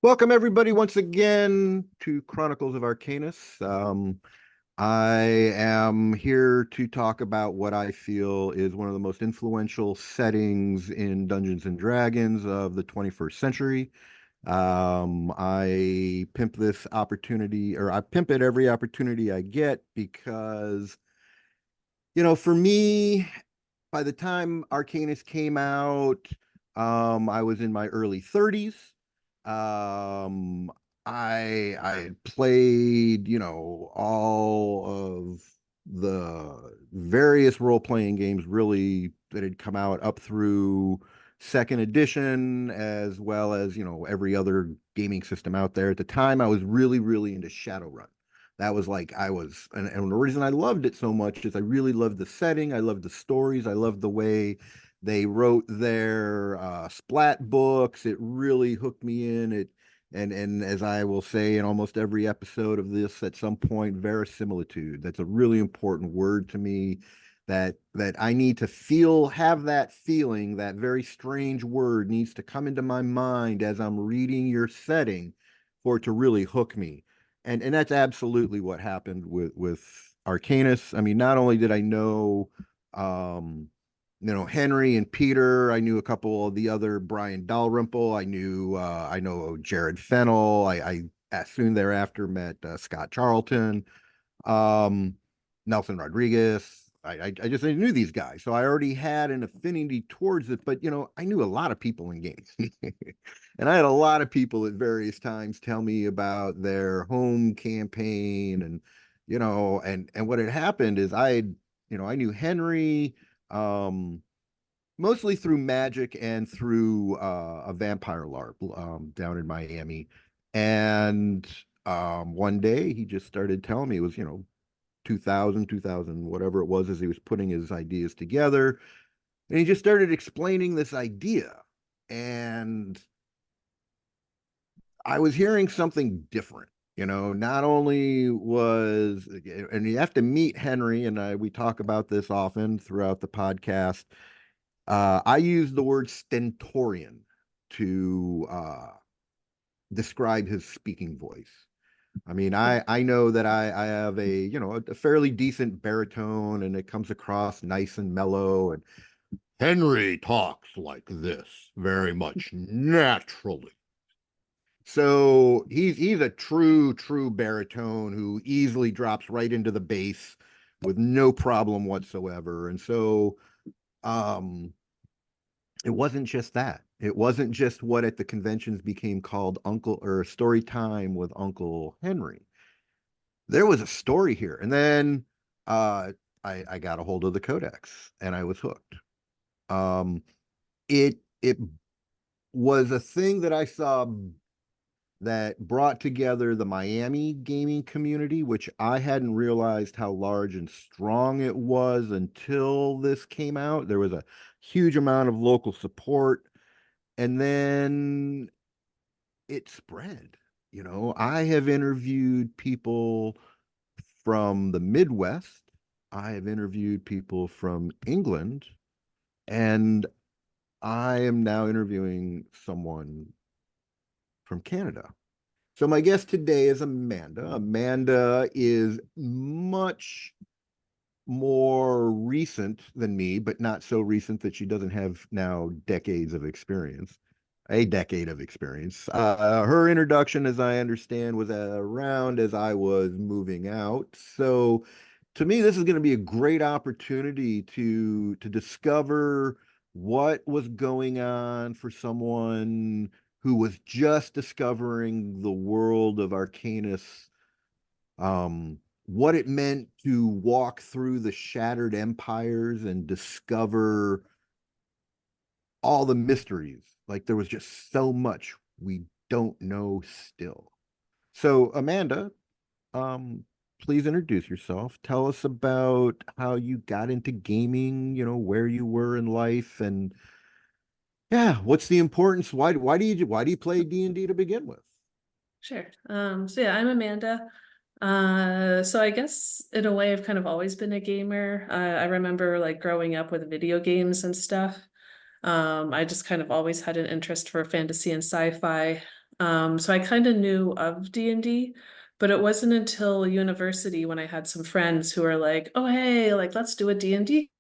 Welcome everybody once again to Chronicles of Arcanis. I am here to talk about what I feel is one of the most influential settings in Dungeons and Dragons of the 21st century. I pimp this opportunity, or I pimp it every opportunity I get because, for me, by the time Arcanis came out, I was in my early 30s. Um, I had played, all of the various role-playing games really that had come out up through second edition, as well as, every other gaming system out there. At the time, I was really, really into Shadowrun. That was like and the reason I loved it so much is I really loved the setting, I loved the stories, I loved the way they wrote their splat books. It really hooked me in. And as I will say in almost every episode of this, at some point, verisimilitude. That's a really important word to me. That I need to have that feeling. That very strange word needs to come into my mind as I'm reading your setting for it to really hook me. And that's absolutely what happened with Arcanis. I mean, not only did I know Henry and Peter. I knew a couple of the other Brian Dalrymple. I know Jared Fennell. I soon thereafter met Scott Charlton, um, Nelson Rodriguez. I knew these guys, so I already had an affinity towards it. But I knew a lot of people in games, and I had a lot of people at various times tell me about their home campaign, and and what had happened is I knew Henry um, mostly through magic and through a vampire LARP down in Miami. And one day he just started telling me it was, 2000, whatever it was, as he was putting his ideas together. And he just started explaining this idea. And I was hearing something different. Not only was, and you have to meet Henry, and we talk about this often throughout the podcast. I use the word stentorian to describe his speaking voice. I mean, I know that I have a fairly decent baritone, and it comes across nice and mellow. And Henry talks like this, very much naturally. So he's a true baritone who easily drops right into the bass with no problem whatsoever. And so um it wasn't just that. It wasn't just what at the conventions became called Uncle or Story Time with Uncle Henry. There was a story here. And then uh, I got a hold of the Codex and I was hooked. Um, it was a thing that I saw that brought together the Miami gaming community, which I hadn't realized how large and strong it was until this came out. There was a huge amount of local support, and then it spread. I have interviewed people from the Midwest, I have interviewed people from England, and I am now interviewing someone from Canada. So my guest today is Amanda. Amanda is much more recent than me, but not so recent that she doesn't have now decades of experience, a decade of experience. Her introduction, as I understand, was around as I was moving out. So to me, this is going to be a great opportunity to discover what was going on for someone who was just discovering the world of Arcanis, what it meant to walk through the shattered empires and discover all the mysteries. Like there was just so much we don't know still. So, Amanda, um, please introduce yourself. Tell us about how you got into gaming, where you were in life, and yeah, what's the importance? Why do you play D&D to begin with? Sure. So yeah, I'm Amanda. So I guess in a way I've kind of always been a gamer. I remember like growing up with video games and stuff. I just kind of always had an interest for fantasy and sci-fi. So I kind of knew of D&D, but it wasn't until university when I had some friends who were like, "Oh, hey, like let's do a D&D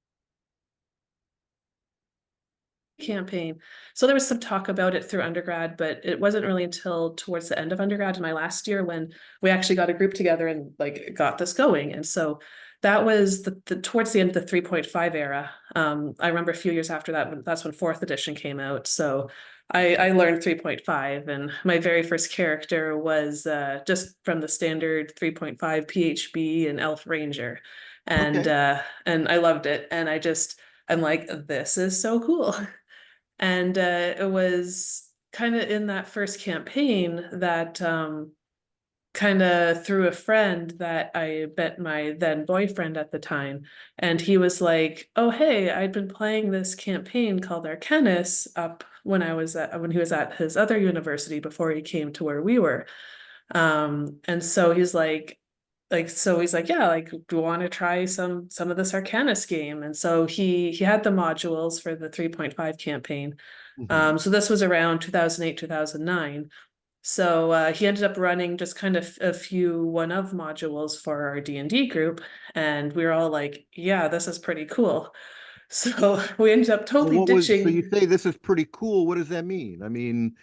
campaign." So there was some talk about it through undergrad, but it wasn't really until towards the end of undergrad in my last year when we actually got a group together and like got this going. And so that was the towards the end of the 3.5 era. I remember a few years after that, that's when fourth edition came out. So I learned 3.5, and my very first character was just from the standard 3.5 PHB and Elf Ranger. And Okay. uh, and I loved it. And I'm like, this is so cool. And it was kind of in that first campaign that kind of through a friend that I met my then boyfriend at the time. And he was like, "Oh, hey, I'd been playing this campaign called Arcanis up when he was at his other university before he came to where we were." And so he's like, "Yeah, like, do you want to try some of this Arcanis game?" And so he had the modules for the 3.5 campaign. Hmm. So this was around 2008, 2009. So he ended up running just kind of a few one of modules for our D&D group, and we were all like, "Yeah, this is pretty cool." So we ended up Well, totally so you ditching, say this is pretty cool. What does that mean? I mean,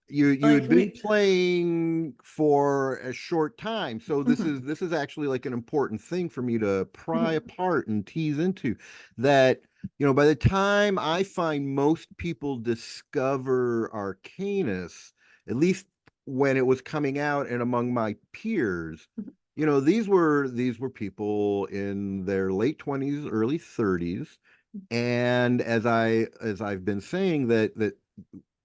you like had been we playing for a short time, so this is actually like an important thing for me to pry apart and tease into. That, by the time I find most people discover Arcanus, at least when it was coming out and among my peers, these were people in their late 20s, early 30s. And as I've been saying, that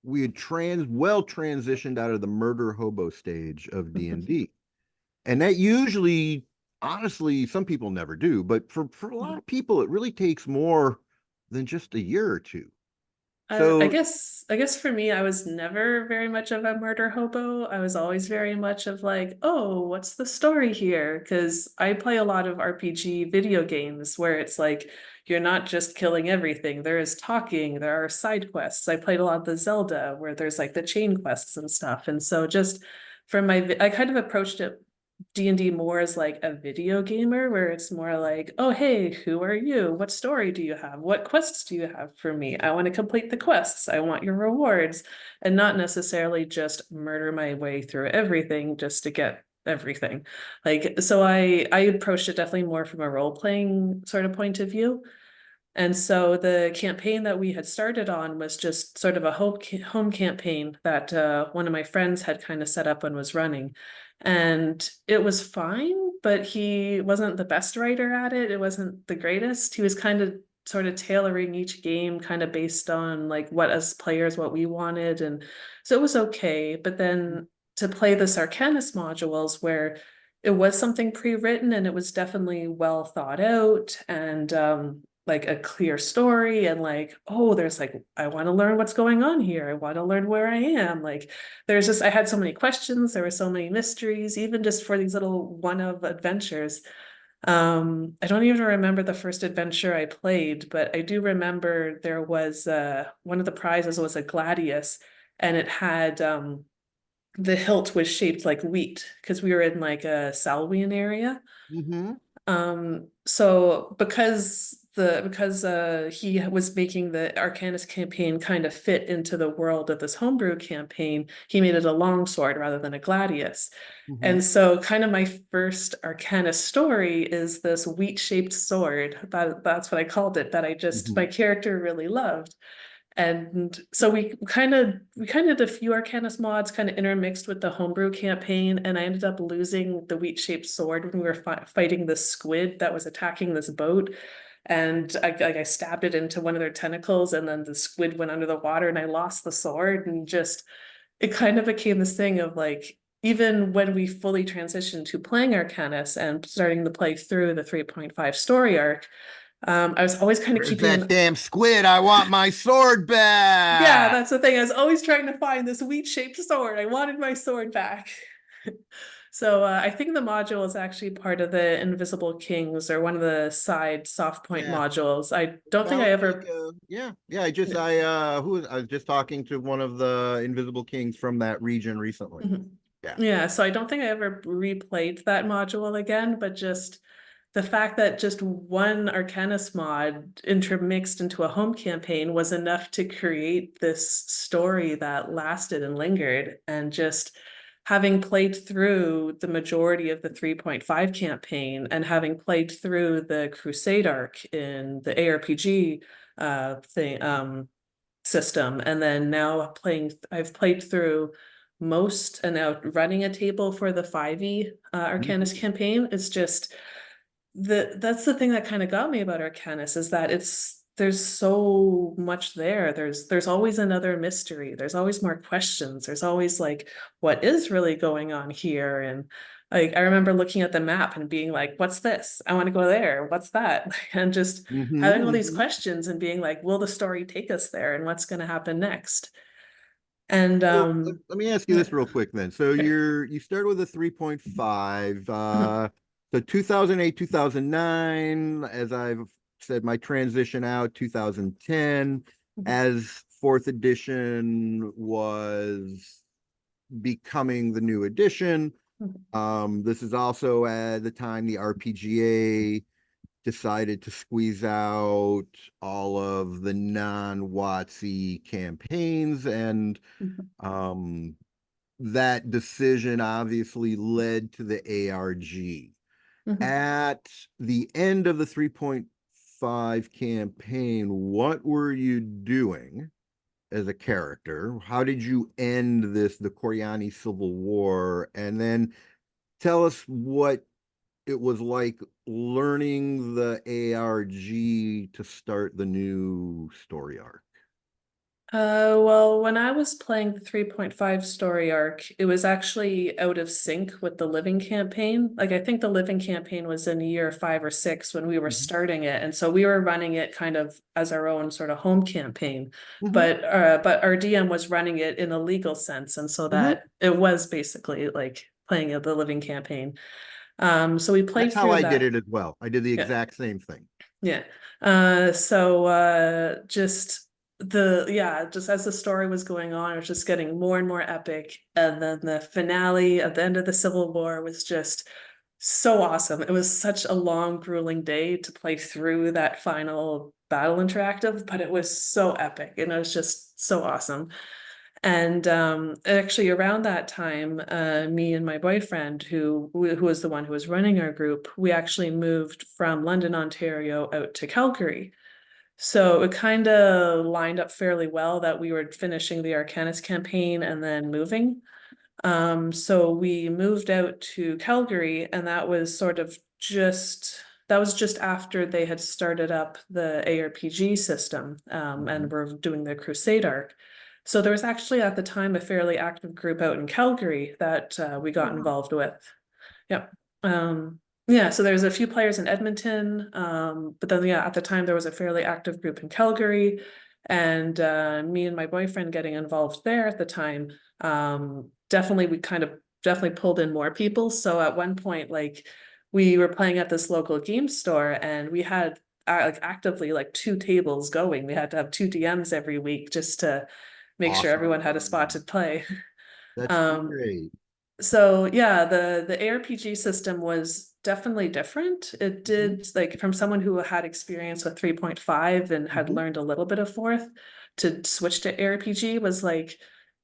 we had transitioned out of the murder hobo stage of D&D. And that usually, honestly, some people never do, but for a lot of people it really takes more than just a year or two. I So, guess for me, I was never very much of a murder hobo. I was always very much of like, "Oh, what's the story here?" Because I play a lot of RPG video games where it's like you're not just killing everything. There is talking, there are side quests. I played a lot of the Zelda where there's like the chain quests and stuff. And so just I kind of approached it D&D more as like a video gamer where it's more like, "Oh, hey, who are you? What story do you have? What quests do you have for me? I want to complete the quests. I want your rewards," and not necessarily just murder my way through everything just to get everything. Like, so I approached it definitely more from a role-playing sort of point of view. And so the campaign that we had started on was just sort of a home campaign that one of my friends had kind of set up and was running. And it was fine, but he wasn't the best writer at it. It wasn't the greatest. He was kind of sort of tailoring each game kind of based on like what as players, what we wanted. And so it was okay. But then to play the Arcanis modules where it was something pre-written and it was definitely well thought out and like a clear story and like, "Oh, there's like, I want to learn what's going on here. I want to learn where I am." Like I had so many questions, there were so many mysteries, even just for these little one of adventures. I don't even remember the first adventure I played, but I do remember there was one of the prizes was a gladius, and it had the hilt was shaped like wheat because we were in like a Salwian area. mhm. So because he was making the Arcanis campaign kind of fit into the world of this homebrew campaign, he made it a longsword rather than a gladius. And Mhm. so kind of my first Arcanis story is this wheat-shaped sword. That's what I called it, that my Mhm. character really loved. And so we kind of did a few Arcanis mods kind of intermixed with the homebrew campaign, and I ended up losing the wheat-shaped sword when we were fighting this squid that was attacking this boat. And I stabbed it into one of their tentacles, and then the squid went under the water, and I lost the sword. And just it kind of became this thing of like, even when we fully transitioned to playing Arcanis and starting to play through the 3.5 story arc, I was always kind of Where's keeping that an damn squid? I want my sword yeah, back. that's the thing. I was always trying to find this wheat-shaped sword. I wanted my sword back. So I think the module is actually part of the Invisible Kings or one of the side soft point Yeah. modules. I don't think I About like ever. yeah. I was just talking to one of the Invisible Kings from that region recently. Mhm. Yeah. Yeah, so I don't think I ever replayed that module again, but just the fact that just one Arcanis mod intermixed into a home campaign was enough to create this story that lasted and lingered. And just having played through the majority of the 3.5 campaign and having played through the Crusade arc in the ARPG thing system, and then now I've played through most and now running a table for the 5e Arcanis Mhm. campaign. It's just that's the thing that kind of got me about Arcanis is that there's so much there. There's always another mystery. There's always more questions. There's always like, what is really going on here? And like I remember looking at the map and being like, what's this? I want to go there. What's that? And just having all these Mhm. questions and being like, will the story take us there? And what's going to happen next? And So let me ask you yeah. this real quick then. So you started with a 3.5. Mhm. So 2008, 2009, as I've said, my transition out 2010 Mhm. as fourth edition was becoming the new edition. Mhm. This is also at the time the RPGA decided to squeeze out all of the non-WotC campaigns, and Mhm. um, that decision obviously led to the ARG. Mhm. At the end of the 3.5 campaign, what were you doing as a character? How did you end the Koryani Civil War? And then tell us what it was like learning the ARG to start the new story arc. Well, when I was playing the 3.5 story arc, it was actually out of sync with the living campaign. Like, I think the living campaign was in year 5 or 6 when we were Mhm. starting it. And so we were running it kind of as our own sort of home campaign. Mhm. But our DM was running it in a legal sense. And so Mhm. that it was basically like playing the living campaign. So we played That's how through I did that. it as well. I did the Yeah. exact same thing. Yeah. Just just as the story was going on, it was just getting more and more epic. And then the finale at the end of the Civil War was just so awesome. It was such a long, grueling day to play through that final battle interactive, but it was so epic and it was just so awesome. And actually, around that time, me and my boyfriend, who was the one who was running our group, we actually moved from London, Ontario, out to Calgary. So it kind of lined up fairly well that we were finishing the Arcanis campaign and then moving. So we moved out to Calgary, and that was just after they had started up the ARPG system, and Mhm. were doing the Crusade arc. So there was actually at the time a fairly active group out in Calgary that we Oh, got wow. involved with. Yep. Yeah, so there's a few players in Edmonton, but then yeah, at the time there was a fairly active group in Calgary, and me and my boyfriend getting involved there at the time. Definitely we kind of definitely pulled in more people. So at one point, like we were playing at this local game store, and we had like actively like 2 tables going. We had to have 2 DMs every week just to make sure everyone had a spot Awesome. to play. That's Um, great. so yeah, the ARPG system was definitely different. It Mhm. did like from someone who had experience with 3.5 and had Mhm. learned a little bit of fourth to switch to ARPG was like,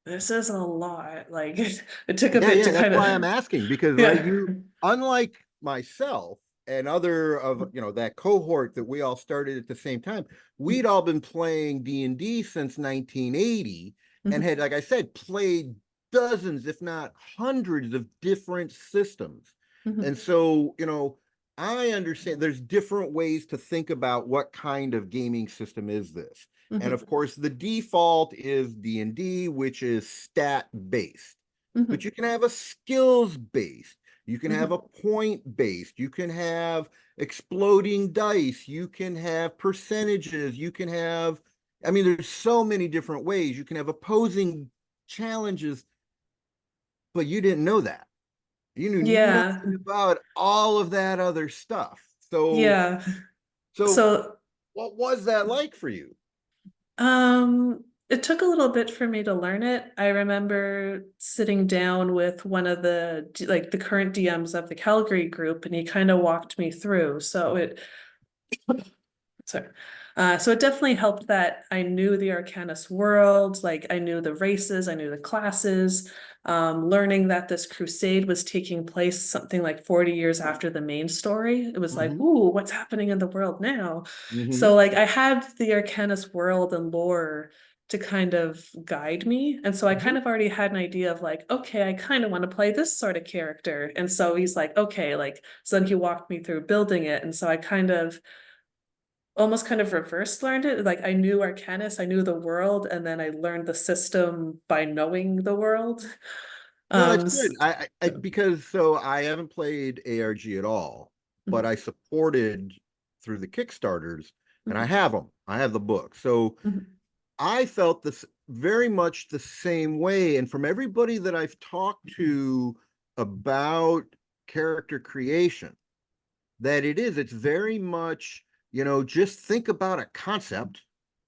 this is a lot. Like it took a Yeah, bit to yeah, that's kind why of I'm asking because right, yeah. you unlike myself and other of that cohort that we all started at the same time, we'd all been playing D&D since 1980 and Mhm. had, like I said, played dozens, if not hundreds of different systems. And Mhm. so, I understand there's different ways to think about what kind of gaming system is this. And of Mhm. course, the default is D&D, which is stat based, but you Mhm. can have a skills based, you can have a Mhm. point based, you can have exploding dice, you can have percentages, you can have, I mean, there's so many different ways. You can have opposing challenges, but you didn't know that. You knew Yeah. nothing about all of that other stuff. So, Yeah. so So, what was that like for you? it took a little bit for me to learn it. I remember sitting down with one of the current DMs of the Calgary group, and he kind of walked me through. Sorry. So it definitely helped that I knew the Arcanis world, like I knew the races, I knew the classes, learning that this crusade was taking place something like 40 years after the main story. It was like, Mm-hmm. ooh, what's happening in the world now? Mm-hmm. So like I had the Arcanis world and lore to kind of guide me. And so I Mm-hmm. kind of already had an idea of like, okay, I kind of want to play this sort of character. And so he's like, okay, like, so then he walked me through building it. And so I kind of almost kind of reverse learned it. Like I knew Arcanis, I knew the world, and then I learned the system by knowing the world. No, that's Um, good. Because so I haven't played ARG at all, but mhm, I supported through the Kickstarters, and I mhm, have them. I have the book. So mhm, I felt this very much the same way. And from everybody that I've talked to about character creation, that it's very much, just think about a concept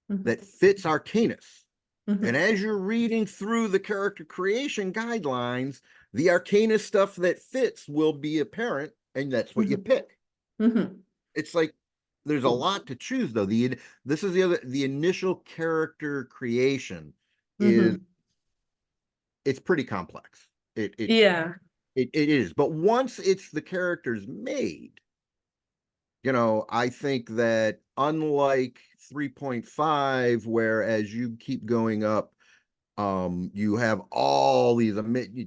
mhm, that fits Arcanus. And mhm, as you're reading through the character creation guidelines, the Arcanus stuff that fits will be apparent, and that's what you mhm, pick. mhm, It's like there's a lot to choose though. This is the initial character creation is mhm. it's pretty complex. It it Yeah. it is. But once it's the characters made, I think that unlike 3.5, where as you keep going up, you have all these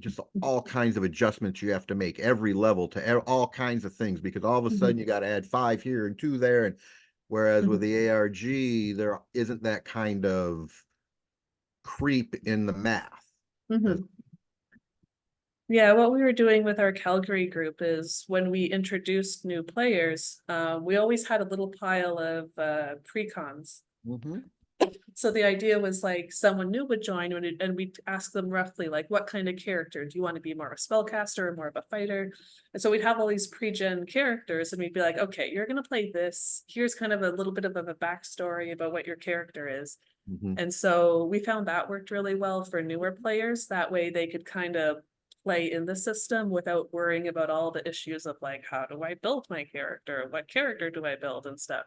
just all kinds of adjustments you have to make every level to all kinds of things, because all of a sudden you Mhm, got to add 5 here and 2 there, and whereas with mhm, the ARG there isn't that kind of creep in the math. As- mhm. Yeah, what we were doing with our Calgary group is when we introduced new players, we always had a little pile of precons. Mhm. So the idea was like someone new would join and we'd ask them roughly like, what kind of character? Do you want to be more of a spellcaster or more of a fighter? And so we'd have all these pre-gen characters and we'd be like, okay, you're going to play this. Here's kind of a little bit of a backstory about what your character is. Mhm. And so we found that worked really well for newer players. That way they could kind of play in the system without worrying about all the issues of like, how do I build my character? What character do I build and stuff?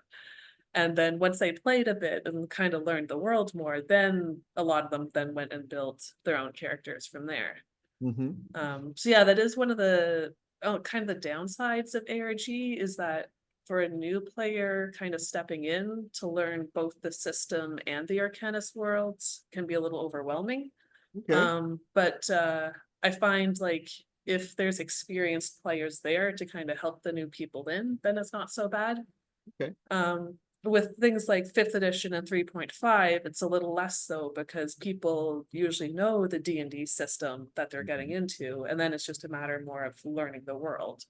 And then once they played a bit and kind of learned the world more, then a lot of them then went and built their own characters from there. Mhm. So yeah, that is one of the kind of the downsides of ARG is that for a new player kind of stepping in to learn both the system and the Arcanis worlds can be a little overwhelming. Okay. But I find like if there's experienced players there to kind of help the new people in, then it's not so bad. Okay. With things like fifth edition and 3.5, it's a little less so because people usually know the D&D system that they're getting Mhm. into, and then it's just a matter more of learning the world.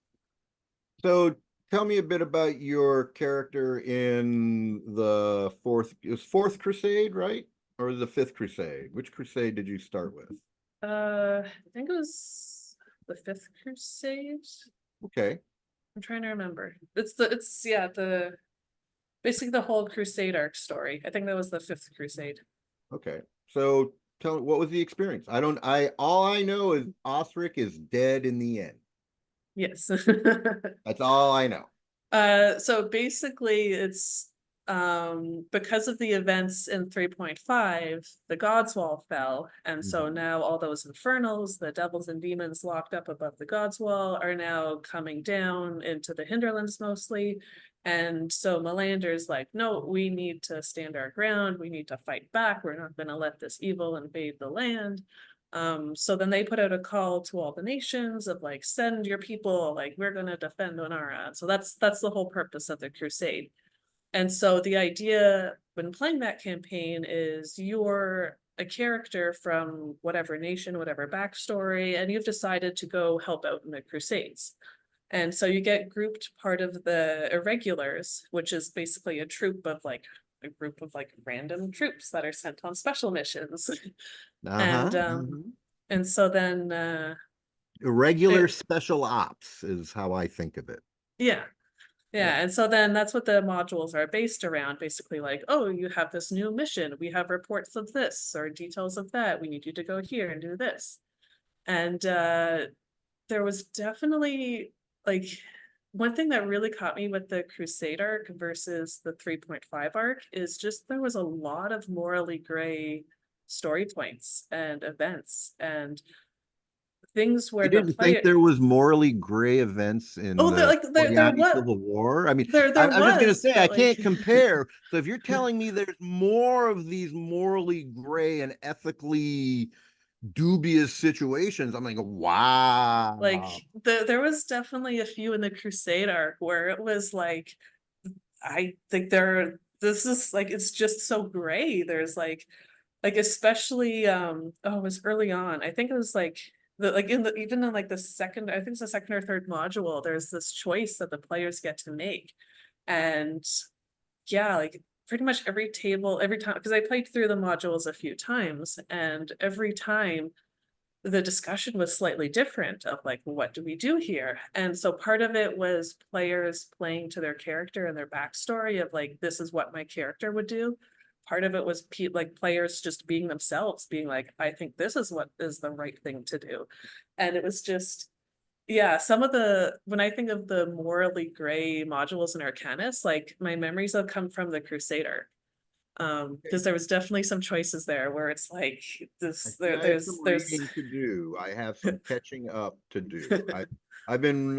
So tell me a bit about your character in the fourth Crusade, right? Or the fifth Crusade? Which Crusade did you start with? I think it was the Fifth Crusade. Okay. I'm trying to remember. It's yeah, the basically the whole Crusade arc story. I think that was the Fifth Crusade. Okay. So tell me, what was the experience? All I know is Osric is dead in the end. Yes. That's all I know. So basically it's because of the events in 3.5, the God's Wall fell, and so Mhm. now all those infernals, the devils and demons locked up above the God's Wall, are now coming down into the hinterlands mostly. And so Melander's like, no, we need to stand our ground, we need to fight back, we're not gonna let this evil invade the land. So then they put out a call to all the nations of like, send your people, like we're gonna defend Onara. So that's the whole purpose of the crusade. And so the idea when playing that campaign is you're a character from whatever nation, whatever backstory, and you've decided to go help out in the crusades. And so you get grouped part of the irregulars, which is basically a troop of like a group of like random troops that are sent on special missions. Uh-huh. And Mhm. and so then Irregular It, special ops is how I think of it. yeah. Yeah. Yeah, and so then that's what the modules are based around. Basically, like, oh, you have this new mission. We have reports of this or details of that. We need you to go here and do this. And there was definitely like one thing that really caught me with the Crusade arc versus the 3.5 arc is just there was a lot of morally gray story points and events and things where You the didn't think player, there was morally gray events in oh, there the like there Oriani was Civil War? I mean, there I'm just going to was, say I but like can't compare. So if you're telling me there's more of these morally gray and ethically dubious situations, I'm like, like wow. there was definitely a few in the Crusade arc where it was like I think there this is like it's just so gray. There's like especially oh it was early on. I think it was like the like in the even in like the second, I think it's the second or third module, there's this choice that the players get to make. And yeah, like pretty much every table, every time, because I played through the modules a few times, and every time the discussion was slightly different of like, what do we do here? And so part of it was players playing to their character and their backstory of like, this is what my character would do. Part of it was like players just being themselves, being like, I think this is what is the right thing to do. And it was just, yeah, some of the, when I think of the morally gray modules in Arcanis, like my memories have come from the Crusader. Because there was definitely some choices there where it's like I this, still have some there's reading to do. I have some catching up to do. I've been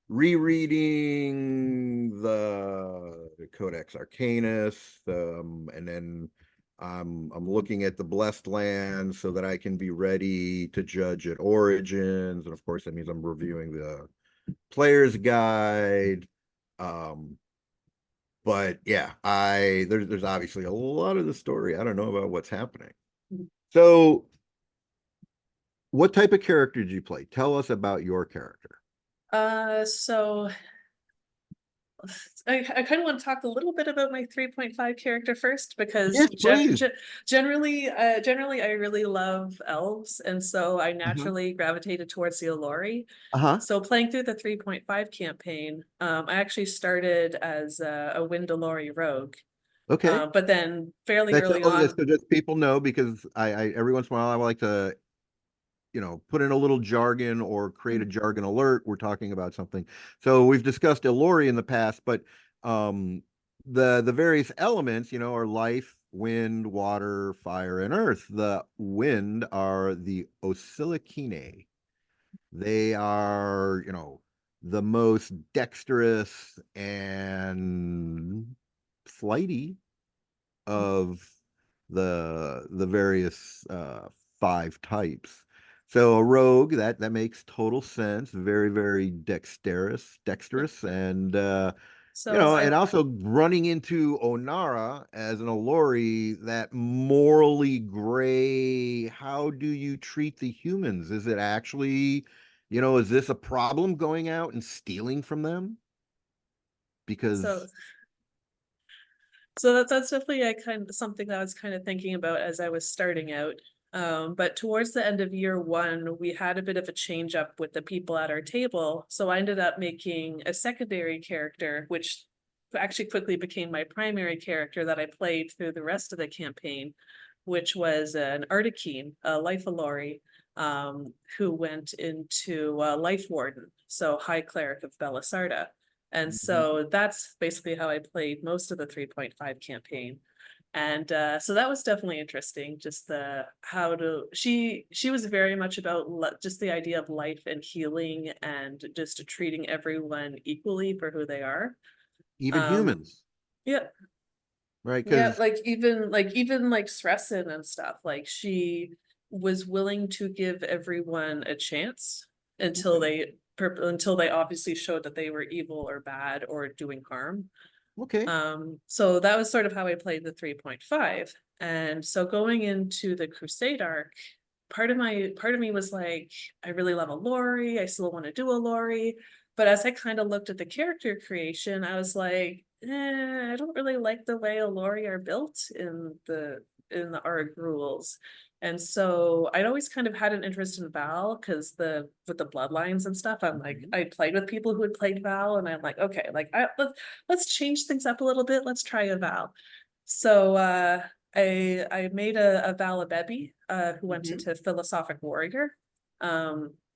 rereading the Codex Arcanis, and then I'm looking at the Blessed Lands so that I can be ready to judge at Origins, and of course that means I'm reviewing the Player's Guide. Um, but yeah, there's obviously a lot of the story I don't know about what's happening. So, what type of character did you play? Tell us about your character. so I kind of want to talk a little bit about my 3.5 character first because Yes, please. generally I really love elves, and so I Uh-huh. naturally gravitated towards the Alluri. Uh-huh. So playing through the 3.5 campaign, I actually started as a Wind Alluri rogue, Okay. but then fairly That's early oh, yeah, on, so just people know because I every once in a while I like to, put in a little jargon or create a jargon alert. We're talking about something. So we've discussed Elori in the past, but um the various elements, are life, wind, water, fire, and earth. The wind are the Oscillokine. They are, the most dexterous and flighty of the various five types. So a rogue that makes total sense. Very very dexterous, and so and also running into Onara as an Olori, that morally gray. How do you treat the humans? Is it actually, is this a problem going out and stealing from them? so Because So that's definitely a kind of something that I was kind of thinking about as I was starting out. But towards the end of year one, we had a bit of a change up with the people at our table. So I ended up making a secondary character, which actually quickly became my primary character that I played through the rest of the campaign, which was an Artikeen, a Life Elorii, who went into Life Warden, so High Cleric of Belisarda. And Mhm. so that's basically how I played most of the 3.5 campaign. And so that was definitely interesting. Just the how to she was very much about just the idea of life and healing and just treating everyone equally for who they are. Even Um, humans, yeah, right? yeah, Because like even Stressin and stuff. Like she was willing to give everyone a chance until okay, they obviously showed that they were evil or bad or doing harm. okay. So that was sort of how I played the 3.5. And so going into the Crusade arc, part of me was like, I really love Alluri. I still want to do Alluri. But as I kind of looked at the character creation, I was like, I don't really like the way Alluri are built in the in the ARG rules. And so I'd always kind of had an interest in Val because with the bloodlines and stuff, I'm like, I played with people who had played Val, and I'm like, okay, like let's change things up a little bit. Let's try a Val. So I made a Val Abebi who went into Philosophic Warrior.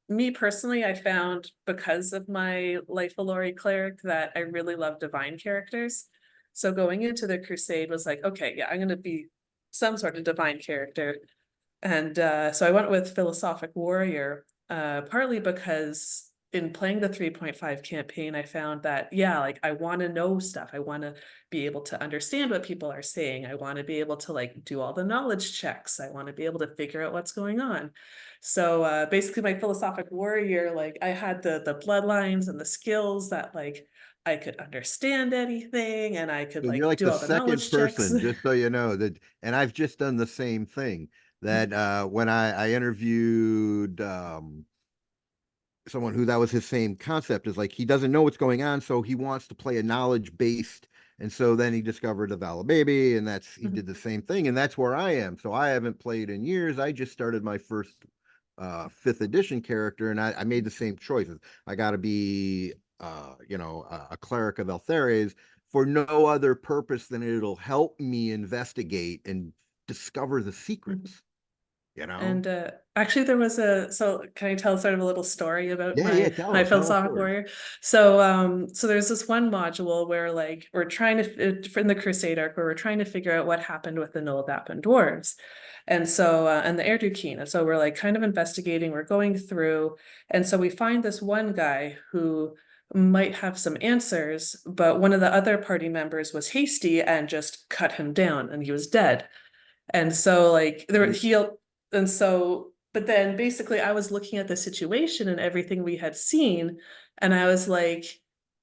Me personally, I found because of my Life Elorii cleric that I really love divine characters. So going into the Crusade was like, okay, yeah, I'm going to be some sort of divine character. And so I went with Philosophic Warrior, partly because in playing the 3.5 campaign, I found that, yeah, like I want to know stuff. I want to be able to understand what people are saying. I want to be able to like do all the knowledge checks. I want to be able to figure out what's going on. So basically my Philosophic Warrior, like I had the bloodlines and the skills that like I could understand anything and I could So you're like like do the all the second knowledge checks. person, just so you know that, and I've just done the same thing. That when I interviewed someone who that was his same concept, is like he doesn't know what's going on, so he wants to play a knowledge based. And so then he discovered the Vala Baby, and he did the same thing, and that's where I am. So I haven't played in years. I just started my first fifth edition character, and I made the same choices. I got to be a cleric of Eltheres for no other purpose than it'll help me investigate and discover the secrets. You know? And actually, there was so can I tell sort of a little story about Yeah, yeah. my Tell a philosophic story. warrior? So there's this one module where like we're trying to in the Crusade arc where we're trying to figure out what happened with the Nulladapan dwarves, and so and the Erdukeen, and so we're like kind of investigating. We're going through, and so we find this one guy who might have some answers, but one of the other party members was hasty and just cut him down, and he was dead. And so like there Mm. he and so but then basically I was looking at the situation and everything we had seen and I was like,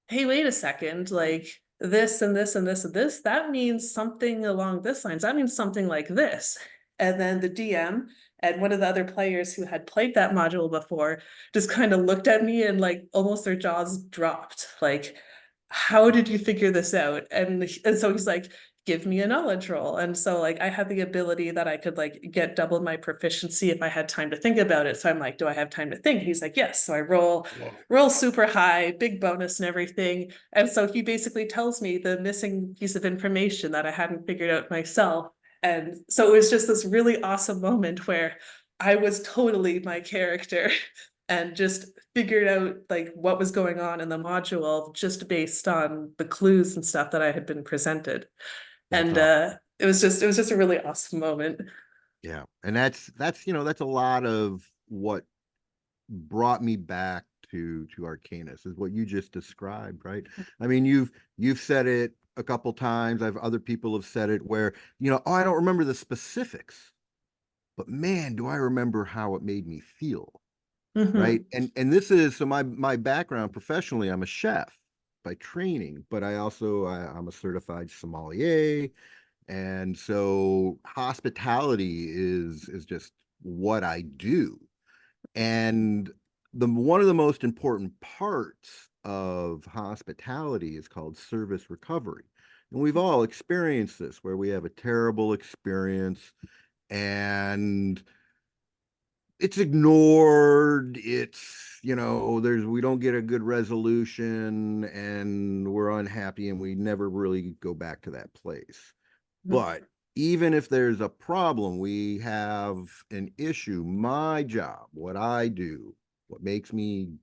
hey, wait a second, like this and this and this and this, that means something along this lines. That means something like this. And then the DM and one of the other players who had played that module before just kind of looked at me and like almost their jaws dropped. Like, how did you figure this out? And so he's like, give me a knowledge roll. And so like I had the ability that I could like get double my proficiency if I had time to think about it. So I'm like, do I have time to think? He's like, yes. So I Whoa. roll super high, big bonus and everything. And so he basically tells me the missing piece of information that I hadn't figured out myself. And so it was just this really awesome moment where I was totally my character and just figured out like what was going on in the module just based on the clues and stuff that I had been presented. That's And awesome. it was just a really awesome moment. Yeah. And that's a lot of what brought me back to Arcanus is what you just described, right? I mean, you've said it a couple times. I've other people have said it where, oh, I don't remember the specifics, but man, do I remember how it made me feel, right? Mm-hmm. And this is so my background professionally, I'm a chef by training, but I'm a certified sommelier. And so hospitality is just what I do. And the one of the most important parts of hospitality is called service recovery. And we've all experienced this where we have a terrible experience and it's ignored. We don't get a good resolution and we're unhappy and we never really go back to that place. But even if there's a problem, we have an issue. My job, what I do, what makes me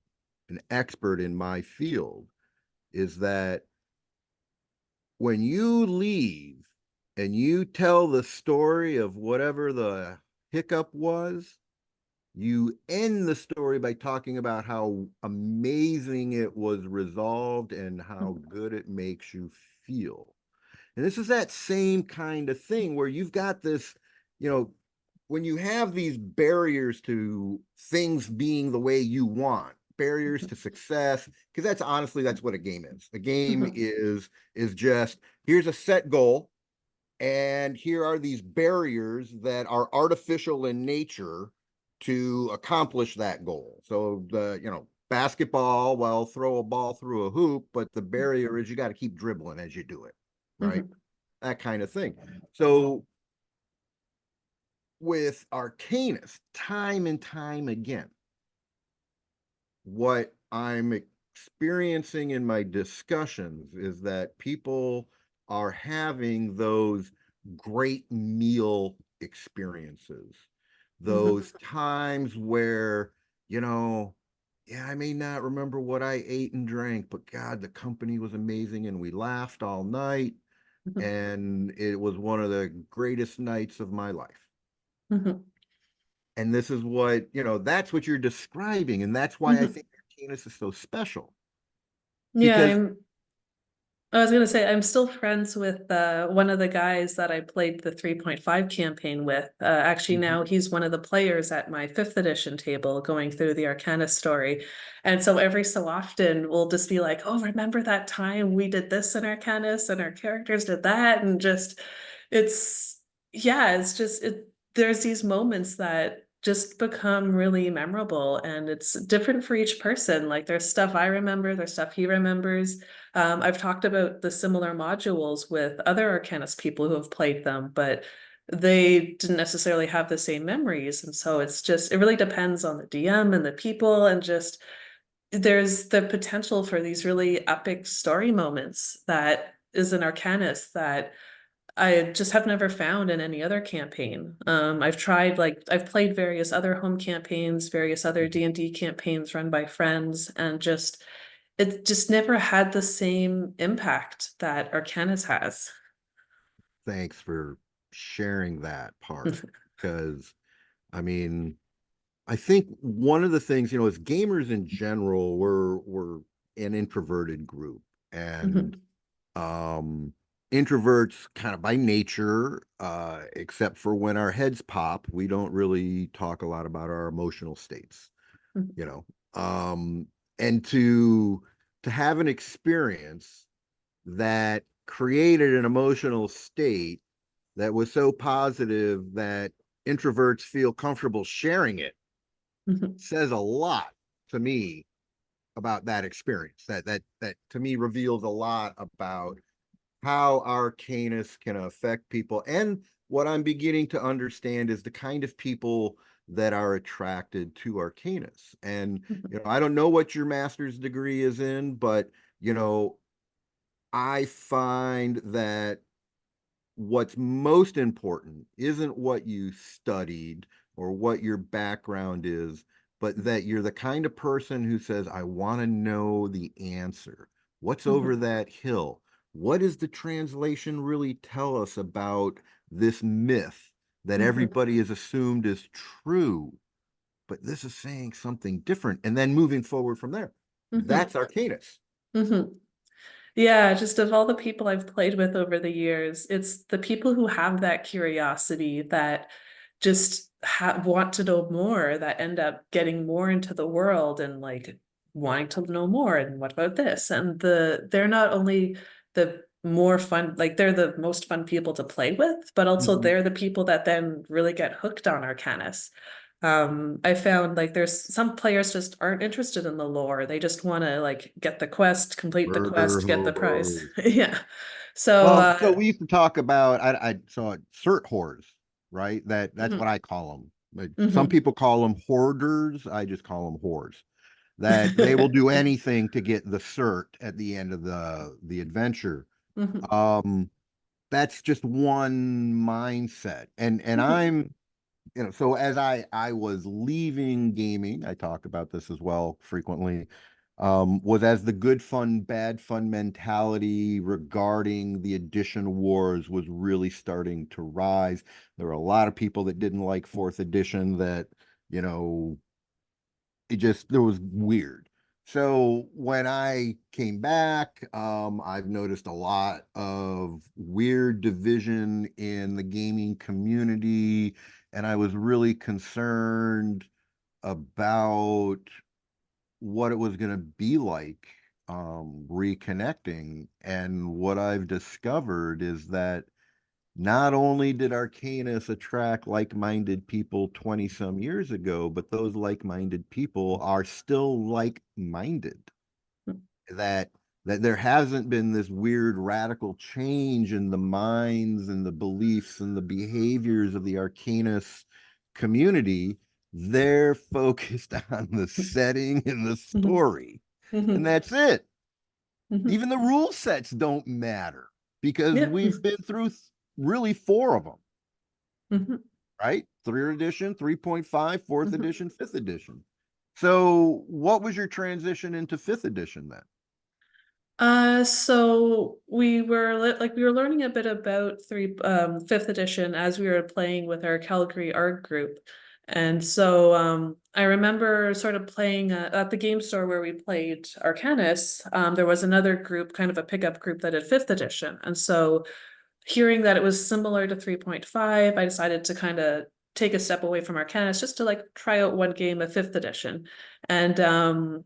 an expert in my field is that when you leave and you tell the story of whatever the hiccup was, you end the story by talking about how amazing it was resolved and how good it makes you feel. And this is that same kind of thing where you've got this, you know, when you have these barriers to things being the way you want, barriers to success, because that's what a game is. A game is just here's a set goal, and here are these barriers that are artificial in nature to accomplish that goal. So basketball, well, throw a ball through a hoop, but the barrier is you got to keep dribbling as you do it, right? Mm-hmm. That kind of thing. So with Arcanis, time and time again, what I'm experiencing in my discussions is that people are having those great meal experiences, Mhm. those times where, you know, yeah, I may not remember what I ate and drank, but God, the company was amazing and we laughed all night. Mhm. And it was one of the greatest nights of my life. Mhm. And this is what, that's what you're describing. And that's why I Mhm. think Arcanus is so special. Yeah, Because I was gonna say I'm still friends with one of the guys that I played the 3.5 campaign with. Actually, now Mhm. he's one of the players at my fifth edition table going through the Arcana story. And so every so often we'll just be like, "Oh, remember that time we did this in Arcanis and our characters did that?" And just it's yeah, it's just there's these moments that just become really memorable and it's different for each person. Like there's stuff I remember, there's stuff he remembers. I've talked about the similar modules with other Arcanist people who have played them, but they didn't necessarily have the same memories. And so it really depends on the DM and the people, and just there's the potential for these really epic story moments that is an Arcanist that I just have never found in any other campaign. I've played various other home campaigns, various other D&D campaigns run by friends, and it just never had the same impact that Arcanis has. thanks for sharing that part. Because, I mean, I think one of the things, as gamers in general, we're an introverted group. And Mhm. um introverts kind of by nature, except for when our heads pop, we don't really talk a lot about our emotional states, you know. Um and to have an experience that created an emotional state that was so positive that introverts feel comfortable sharing it Mhm. says a lot to me about that experience. That to me reveals a lot about how Arcanus can affect people. And what I'm beginning to understand is the kind of people that are attracted to Arcanus. And, Mhm. I don't know what your master's degree is in, but, you know, I find that what's most important isn't what you studied or what your background is, but that you're the kind of person who says, I want to know the answer. What's over Mhm. that hill? What does the translation really tell us about this myth that Mhm. everybody has assumed is true? But this is saying something different. And then moving forward from there. Mhm. That's Arcanus. Mhm. Yeah, just of all the people I've played with over the years, it's the people who have that curiosity that just want to know more, that end up getting more into the world and like wanting to know more. And what about this? And they're not only the more fun, like they're the most fun people to play with, but also Mhm. they're the people that then really get hooked on Arcanis. I found like there's some players just aren't interested in the lore. They just want to like get the quest, complete the Murder quest, get the prize. hobos. Yeah. So, Well, so we used to talk about, I saw cert whores, right? That's what mhm. I call them. Like, some Mhm. people call them hoarders. I just call them whores. That they will do anything to get the cert at the end of the adventure. Mhm. Um, that's just one mindset. And Mhm. I'm, so as I was leaving gaming, I talk about this as well frequently, was as the good fun, bad fun mentality regarding the edition wars was really starting to rise. There were a lot of people that didn't like fourth edition, that, you know, it was weird. So when I came back, I've noticed a lot of weird division in the gaming community, and I was really concerned about what it was going to be like, reconnecting. And what I've discovered is that not only did Arcanus attract like-minded people 20 some years ago, but those like-minded people are still like-minded. That there hasn't been this weird radical change in the minds and the beliefs and the behaviors of the Arcanists community, they're focused on the setting and the Mhm. story, and Mhm. that's it. Mhm. Even the rule sets don't matter because Yeah. we've been through really four of them, Mhm. right? Third edition, 3.5, fourth Mhm. edition, fifth edition. So, what was your transition into fifth edition then? So we were learning a bit about fifth edition as we were playing with our Calgary art group. And so I remember sort of playing at the game store where we played Arcanis. There was another group, kind of a pickup group that had fifth edition. And so hearing that it was similar to 3.5, I decided to kind of take a step away from Arcanis just to like try out one game of fifth edition. And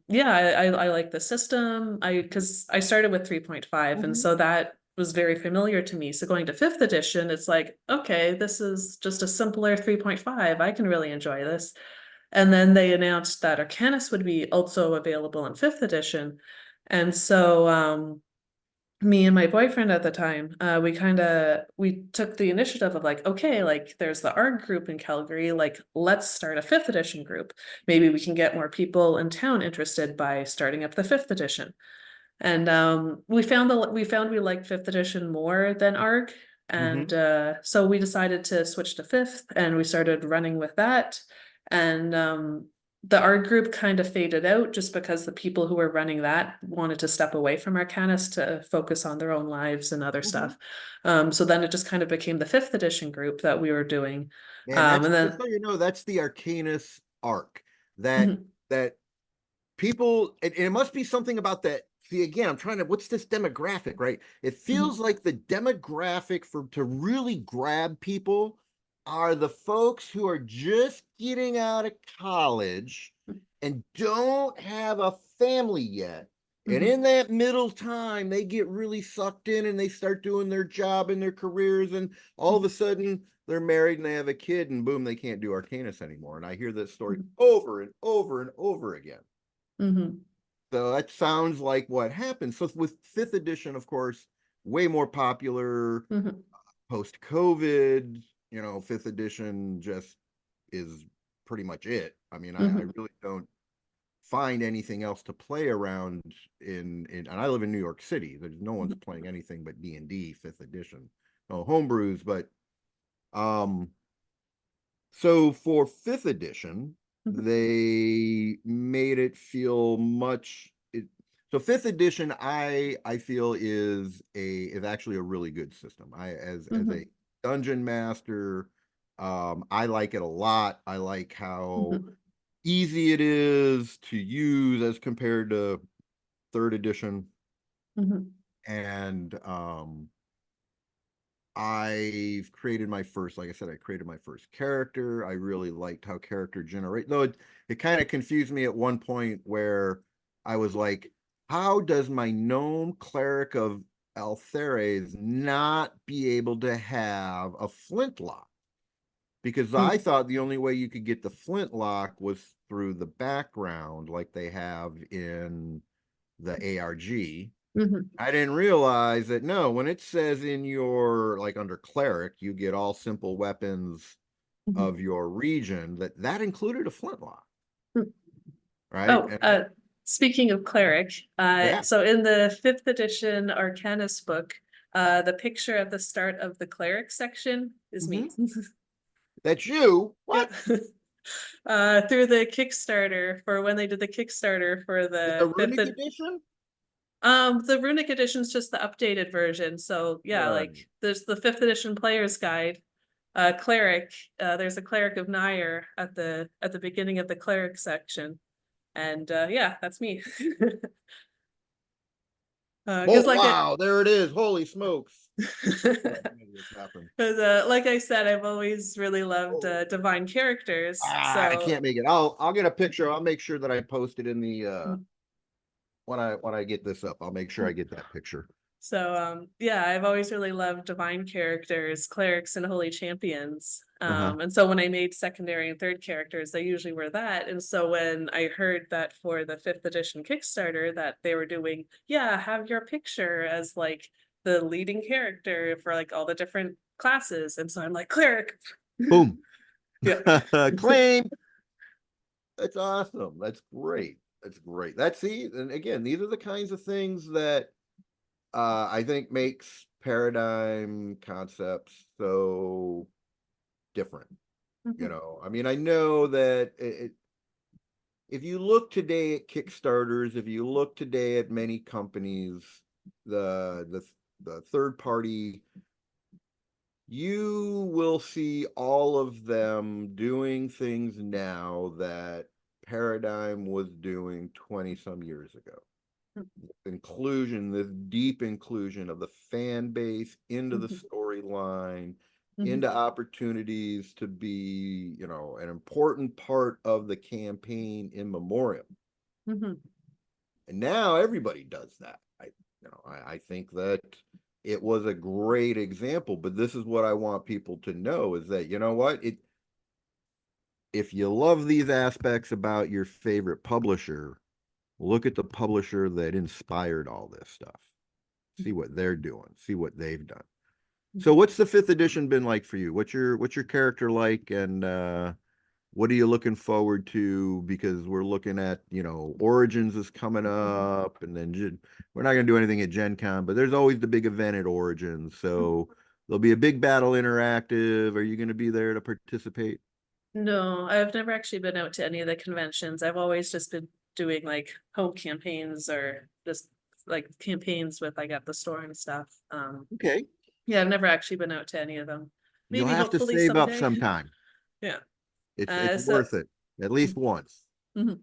yeah, I like the system. Because I started with 3.5, and Mhm. so that was very familiar to me. So going to fifth edition, it's like, okay, this is just a simpler 3.5. I can really enjoy this. And then they announced that Arcanis would be also available in fifth edition. And so me and my boyfriend at the time, we took the initiative of like, okay, like there's the art group in Calgary, like let's start a fifth edition group. Maybe we can get more people in town interested by starting up the fifth edition. And we found we liked fifth edition more than ARG. And Mhm. so we decided to switch to fifth, and we started running with that. And the art group kind of faded out just because the people who were running that wanted to step away from Arcanis to focus on their own lives and other Mhm. stuff. So then it just kind of became the fifth edition group that we were doing. And that's And just then so you know, that's the Arcanus arc that Mhm, that people, and it must be something about that. See, again, I'm trying to, what's this demographic, right? It mhm, feels like the demographic for to really grab people are the folks who are just getting out of college and don't have a family yet. And mhm, in that middle time, they get really sucked in and they start doing their job and their careers. And all of a sudden, they're married and they have a kid, and boom, they can't do Arcanus anymore. And I hear that story mhm, over and over and over again. mhm, So that sounds like what happened. So with fifth edition, of course, way more popular mhm, post COVID. Fifth edition just is pretty much it. I mean, I mhm, really don't find anything else to play around and I live in New York City. There's no one's mhm, playing anything but D&D fifth edition. No homebrews, but um so for fifth edition, mhm, they made it feel so fifth edition I feel is actually a really good system. I as a mhm, dungeon master, I like it a lot. I like how mhm. easy it is to use as compared to third edition. Mhm, And I've created my first, like I said, I created my first character. I really liked how character generate, though it kind of confused me at one point where I was like, how does my gnome cleric of Altheres not be able to have a flintlock? Because I mm, thought the only way you could get the flintlock was through the background, like they have in the ARG. mhm, I didn't realize that no, when it says in your like under cleric, you get all simple weapons mhm, of your region, that included a flintlock, mm. right? Oh, And speaking of cleric, yeah. so in the fifth edition Arcanis book, the picture at the start of the cleric section is Mhm. me. That's you. Yep. What? Through the Kickstarter for when they did the Kickstarter for In the the fifth runic edition? the runic edition is just the updated version. So yeah, like Right. there's the fifth edition player's guide. Cleric, there's a cleric of Nyer at the beginning of the cleric section. And yeah, that's me. Oh Because wow, there it is. Holy smokes. Hold on, let me make this happen. like I said, I've always really loved Oh. divine characters. I So can't make it. I'll get a picture. I'll make sure that I post it in the when I get this up. I'll make sure I get that picture. yeah, I've always really loved divine characters, clerics, and holy champions. Uh-huh. And so when I made secondary and third characters, they usually were that. And so when I heard that for the fifth edition Kickstarter that they were doing, yeah, have your picture as like the leading character for like all the different classes. And so I'm like, cleric. Boom. Yeah. Claim. That's awesome. That's great. That's great. That's see, and again, these are the kinds of things that I think makes paradigm concepts so different. You Mhm, know, I mean, I know that if you look today at Kickstarters, if you look today at many companies, the the the third party, you will see all of them doing things now that Paradigm was doing 20 some years ago. Inclusion, this deep inclusion of the fan base into the mhm, storyline, mhm, into opportunities to be, you know, an important part of the campaign in memoriam. mhm. And now everybody does that. I think that it was a great example, but this is what I want people to know is that, you know what, if you love these aspects about your favorite publisher, look at the publisher that inspired all this stuff. See what they're doing, see what they've done. So what's the fifth edition been like for you? What's your character like, and what are you looking forward to? Because we're looking at, Origins is coming up, and then we're not going to do anything at Gen Con, but there's always the big event at Origins. So there'll be a big battle interactive. Are you going to be there to participate? No, I've never actually been out to any of the conventions. I've always just been doing like home campaigns or just like campaigns with like at the store and stuff. Okay. Yeah, I've never actually been out to any of them. You'll Maybe have to hopefully save up someday. sometime. Yeah. It's So worth it, at least once. mhm.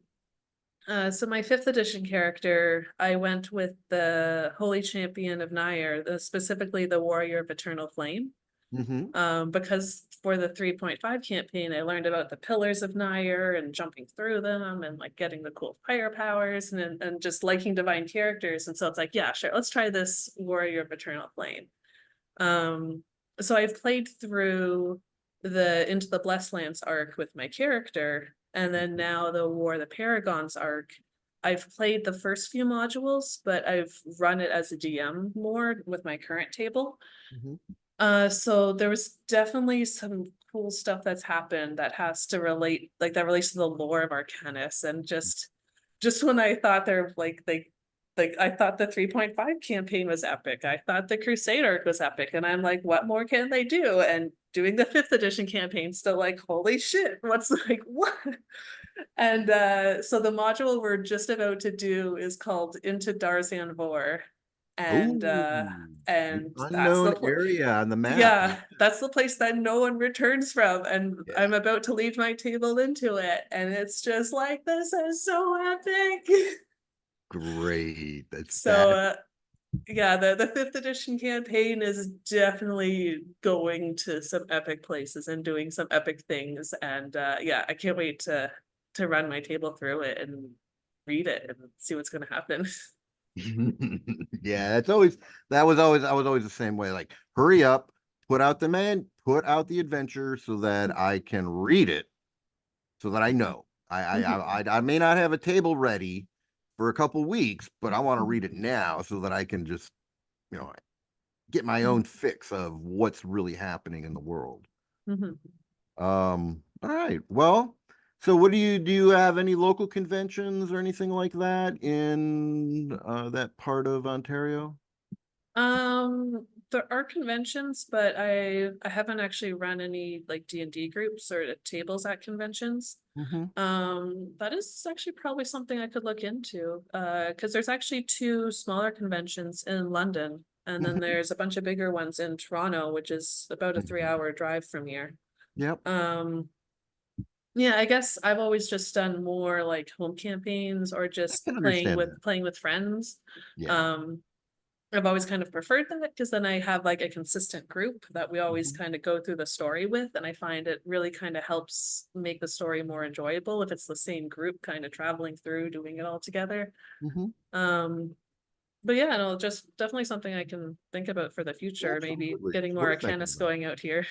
So my fifth edition character, I went with the Holy Champion of Nyer, specifically the Warrior of Eternal Flame. Hmm. Because for the 3.5 campaign, I learned about the pillars of Nyer and jumping through them and like getting the cool fire powers and just liking divine characters. And so it's like, yeah, sure, let's try this Warrior of Eternal Flame. Um, so I've played through the Into the Blessed Lands arc with my character, and then now the War of the Paragons arc. I've played the first few modules, but I've run it as a DM more with my current table. Hmm. So there was definitely some cool stuff that's happened that has to relate, like that relates to the lore of Arcanis, and just when I thought they're like I thought the 3.5 campaign was epic. I thought the Crusade arc was epic, and I'm like, what more can they do? And doing the fifth edition campaign, still like, holy shit, what's like what? And so the module we're just about to do is called Into Darzan Vor. And Oh, uh the and that's unknown area on the map. yeah, that's the place that no one returns from. And Yeah. I'm about to leave my table into it. And it's just like, this is so epic. Great. So yeah, the fifth edition campaign is definitely going to some epic places and doing some epic things. And yeah, I can't wait to run my table through it and read it and see what's gonna happen. Yeah, I was always the same way. Like, hurry up, put out the adventure so that I can read it, so that I know. I may not have a table ready for a couple weeks, but I want to read it now so that I can just, you know, get my own fix of what's really happening in the world. All right. Well, so what do you have any local conventions or anything like that in that part of Ontario? There are conventions, but I haven't actually run any like D&D groups or tables at conventions. Hmm. That is actually probably something I could look into. Because there's actually two smaller conventions in London, and then Hmm. there's a bunch of bigger ones in Toronto, which is about a 3 hour drive from here. Yep. Um, yeah, I guess I've always just done more like home campaigns or I just can understand that. playing with friends. Yeah. Um, I've always kind of preferred that because then I have like a consistent group that we always Hmm. kind of go through the story with, and I find it really kind of helps make the story more enjoyable if it's the same group kind of traveling through doing it all together. Hmm. Um, but yeah, no, just definitely something I can think about for the future, maybe Absolutely. getting more We're thinking Arcanis about it. going out here.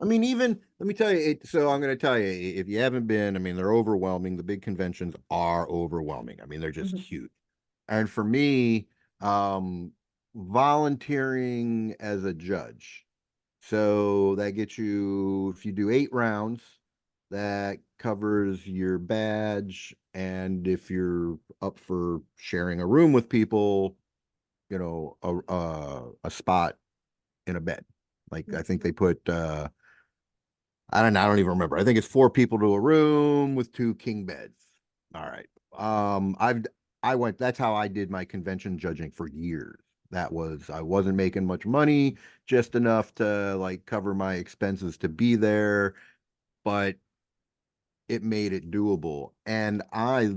I mean, even let me tell you. So I'm going to tell you, if you haven't been, I mean, they're overwhelming. The big conventions are overwhelming. I mean, they're just Mhm, huge. And for me, um, volunteering as a judge. So that gets you, if you do 8 rounds, that covers your badge, and if you're up for sharing a room with people, a spot in a bed. Like I think they put I don't even remember. I think it's 4 people to a room with 2 king beds. All right. I went, that's how I did my convention judging for years. I wasn't making much money, just enough to like cover my expenses to be there, but it made it doable. And I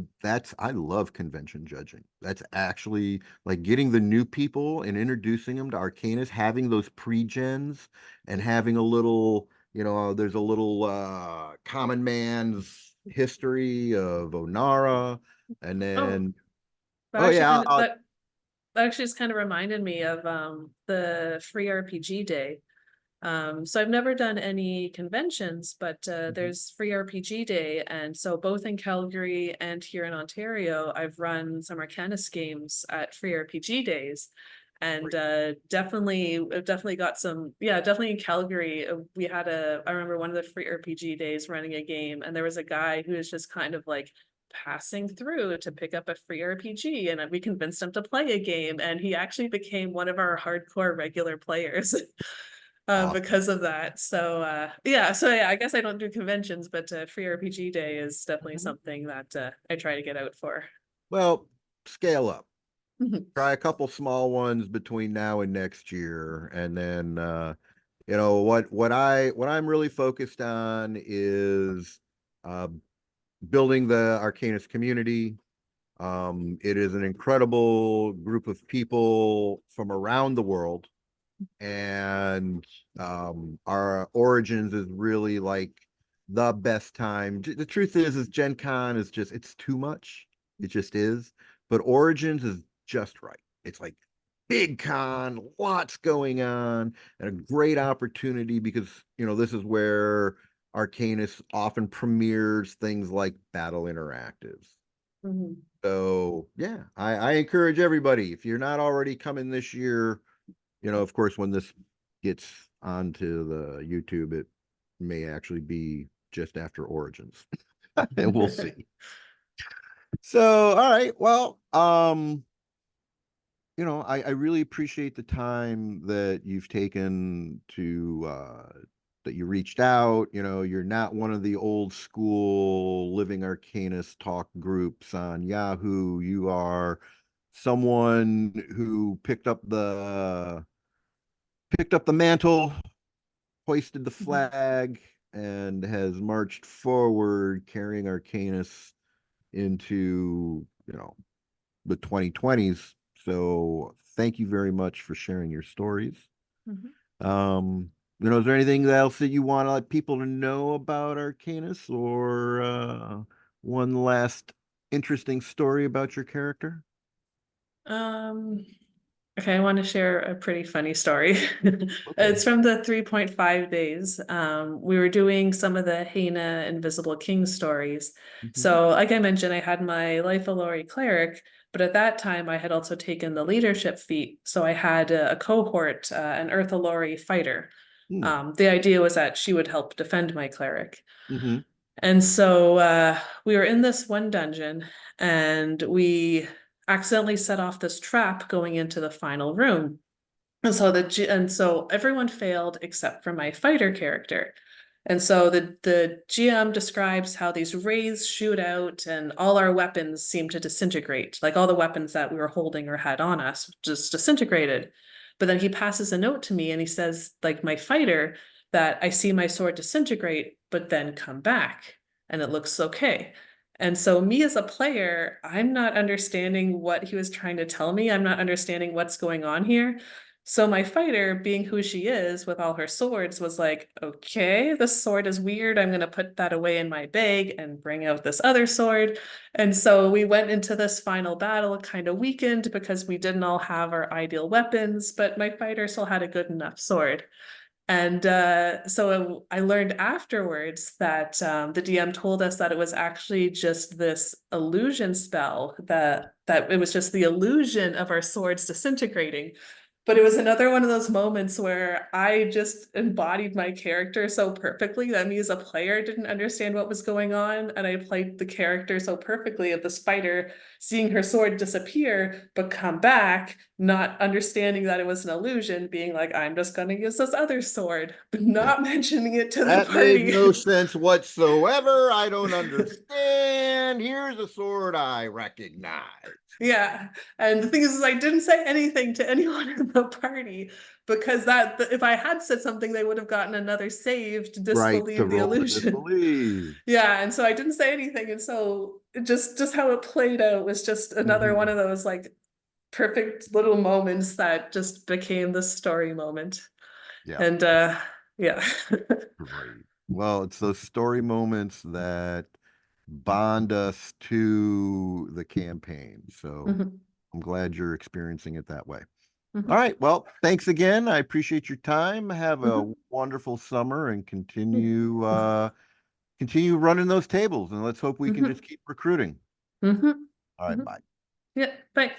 love convention judging. That's actually like getting the new people and introducing them to Arcanis, having those pre-gens and having a little, there's a little common man's history of Onara. And Oh, then, that oh actually yeah, kind of that actually just kind of reminded me of the free RPG day. So I've never done any conventions, but mhm, there's free RPG day. And so both in Calgary and here in Ontario, I've run some Arcanis games at free RPG days. And great. definitely got some, yeah, definitely in Calgary, I remember one of the free RPG days running a game, and there was a guy who was just kind of like passing through to pick up a free RPG, and we convinced him to play a game, and he actually became one of our hardcore regular players. Awesome. Because of that. So yeah, I guess I don't do conventions, but free RPG day is definitely Mhm. something that I try to get out for. Well, scale up. Try a couple small ones between now and next year, and then what I'm really focused on is uh building the Arcanist community. It is an incredible group of people from around the world, and our Origins is really like the best time. The truth is Gen Con is just, it's too much. It just is. But Origins is just right. It's like big con, lots going on, and a great opportunity because this is where Arcanus often premieres things like Battle Interactives. Mhm. So yeah, I encourage everybody, if you're not already coming this year, of course, when this gets onto the YouTube, it may actually be just after Origins, and we'll see. So, all right, well, I really appreciate the time that you've taken to that you reached out. You're not one of the old school Living Arcanist talk groups on Yahoo. You are someone who picked up the mantle, hoisted the flag, and has marched forward carrying Arcanus into, the 2020s. So thank you very much for sharing your stories. Mhm. Is there anything else that you want to let people to know about Arcanus, or one last interesting story about your character? Um, okay, I want to share a pretty funny story. Okay. It's from the 3.5 days. We were doing some of the Hena Invisible King stories. Mhm. So, like I mentioned, I had my Life Elorii Cleric, but at that time I had also taken the leadership feat. So I had a cohort, an Earth Elorii fighter. Hmm. The idea was that she would help defend my cleric. Mhm. And so we were in this one dungeon, and we accidentally set off this trap going into the final room. And so everyone failed except for my fighter character. And so the GM describes how these rays shoot out and all our weapons seem to disintegrate. Like all the weapons that we were holding or had on us just disintegrated. But then he passes a note to me and he says, like my fighter, that I see my sword disintegrate, but then come back and it looks okay. And so, me as a player, I'm not understanding what he was trying to tell me. I'm not understanding what's going on here. So my fighter, being who she is with all her swords, was like, okay, this sword is weird. I'm going to put that away in my bag and bring out this other sword. And so we went into this final battle kind of weakened because we didn't all have our ideal weapons, but my fighter still had a good enough sword. And so I learned afterwards that the DM told us that it was actually just this illusion spell, that it was just the illusion of our swords disintegrating. But it was another one of those moments where I just embodied my character so perfectly that me as a player didn't understand what was going on. And I played the character so perfectly of the spider seeing her sword disappear, but come back, not understanding that it was an illusion, being like, I'm just going to use this other sword, but Yeah. not mentioning it to the That made party. no sense whatsoever. I don't understand. Here's a sword I recognize. Yeah. And the thing is I didn't say anything to anyone in the party because that if I had said something, they would have gotten another save to Right, to disbelieve the roll to illusion. disbelieve. Yeah, and so I didn't say anything. And so just how it played out was just another one Mhm. of those like perfect little moments that just became the story moment. Yeah, And yeah. great. Well, it's those story moments that bond us to the campaign. So Mhm, I'm glad you're experiencing it that way. All mhm, right. Well, thanks again. I appreciate your time. Have a mhm. wonderful summer and continue running those tables. And let's hope we can just Mhm, keep recruiting. mhm, All right. mhm. Bye. Yeah, bye.